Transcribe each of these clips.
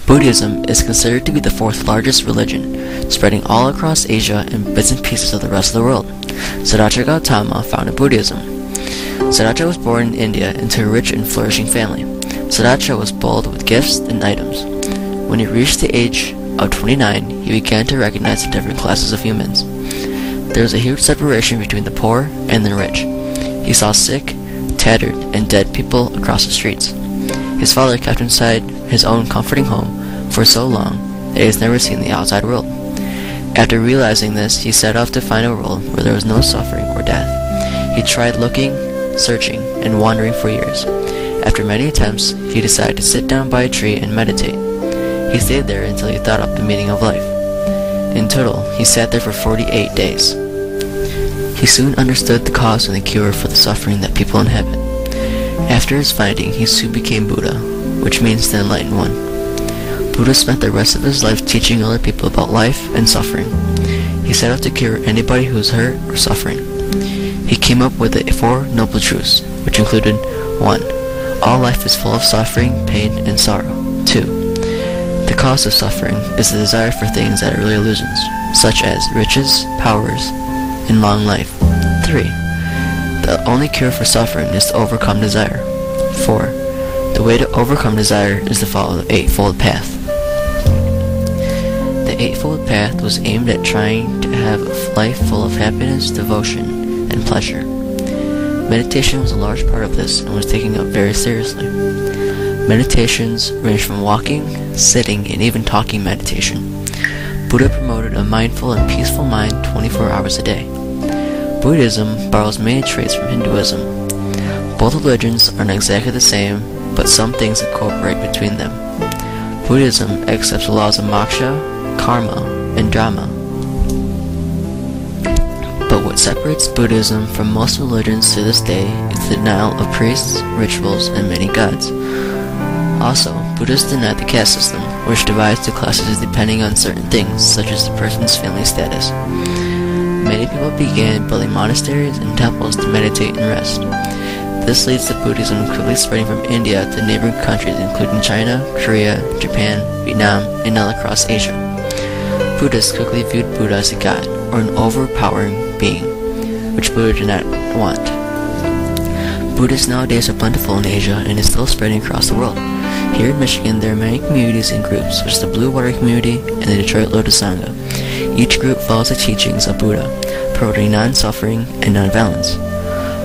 Buddhism is considered to be the fourth largest religion, spreading all across Asia and bits and pieces of the rest of the world. Siddhartha Gautama founded Buddhism. Siddhartha was born in India into a rich and flourishing family. Siddhartha was bold with gifts and items. When he reached the age of 29, he began to recognize the different classes of humans. There was a huge separation between the poor and the rich. He saw sick, tattered, and dead people across the streets. His father kept him inside his own comforting home for so long that he has never seen the outside world. After realizing this, he set off to find a world where there was no suffering or death. He tried looking, searching, and wandering for years. After many attempts, he decided to sit down by a tree and meditate. He stayed there until he thought up the meaning of life. In total, he sat there for 48 days. He soon understood the cause and the cure for the suffering that people inhabit. After his finding, he soon became Buddha, which means the Enlightened One. Buddha spent the rest of his life teaching other people about life and suffering. He set out to cure anybody who was hurt or suffering. He came up with the Four Noble Truths, which included 1. All life is full of suffering, pain, and sorrow. 2. The cause of suffering is the desire for things that are really illusions, such as riches, powers, and long life. 3. The only cure for suffering is to overcome desire. 4. The way to overcome desire is to follow the Eightfold Path. The Eightfold Path was aimed at trying to have a life full of happiness, devotion, and pleasure. Meditation was a large part of this and was taken up very seriously. Meditations range from walking, sitting, and even talking meditation. Buddha promoted a mindful and peaceful mind 24 hours a day. Buddhism borrows many traits from Hinduism. Both religions are not exactly the same, but some things incorporate between them. Buddhism accepts the laws of moksha, karma, and dharma. But what separates Buddhism from most religions to this day is the denial of priests, rituals, and many gods. Also, Buddhists deny the caste system, which divides the classes depending on certain things, such as the person's family status. Many people began building monasteries and temples to meditate and rest. This leads to Buddhism quickly spreading from India to neighboring countries including China, Korea, Japan, Vietnam, and all across Asia. Buddhists quickly viewed Buddha as a god, or an overpowering being, which Buddha did not want. Buddhists nowadays are plentiful in Asia and is still spreading across the world. Here in Michigan, there are many communities and groups, such as the Blue Water Community and the Detroit Lotus Sangha. Each group follows the teachings of Buddha, promoting non-suffering and non-violence.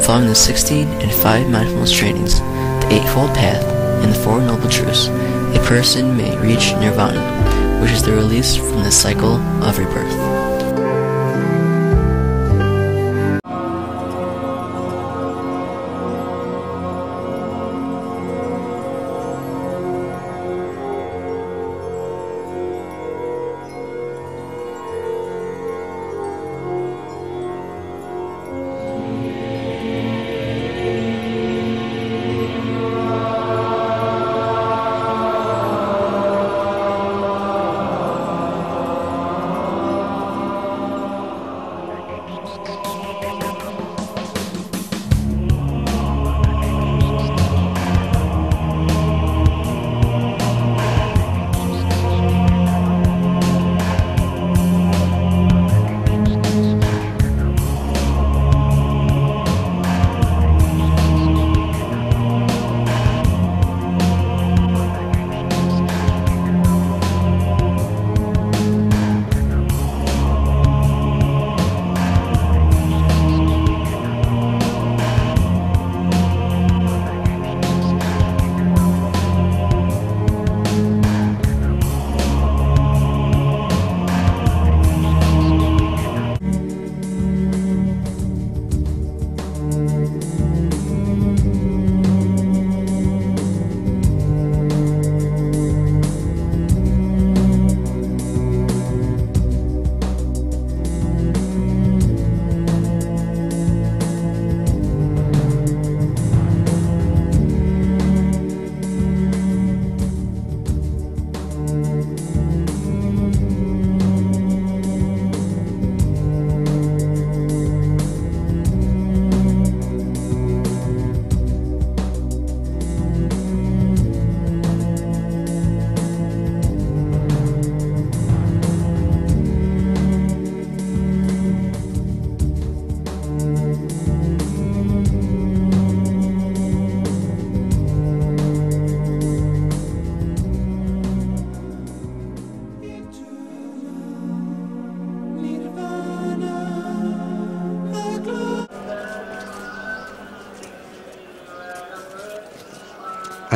Following the 16 and 5 mindfulness trainings, the Eightfold Path, and the Four Noble Truths, a person may reach nirvana, which is the release from the cycle of rebirth.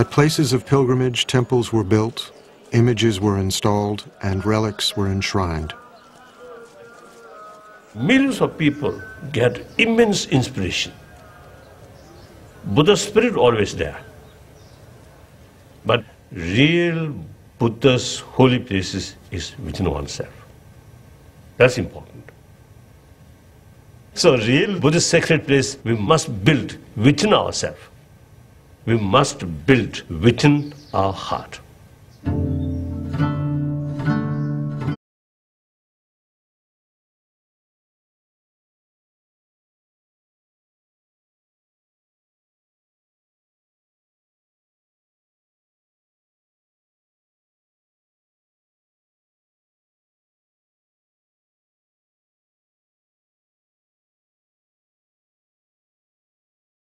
At places of pilgrimage, temples were built, images were installed, and relics were enshrined. Millions of people get immense inspiration. Buddha's spirit always there. But real Buddha's holy places is within oneself. That's important. So real Buddhist sacred place we must build within ourselves. We must build within our heart.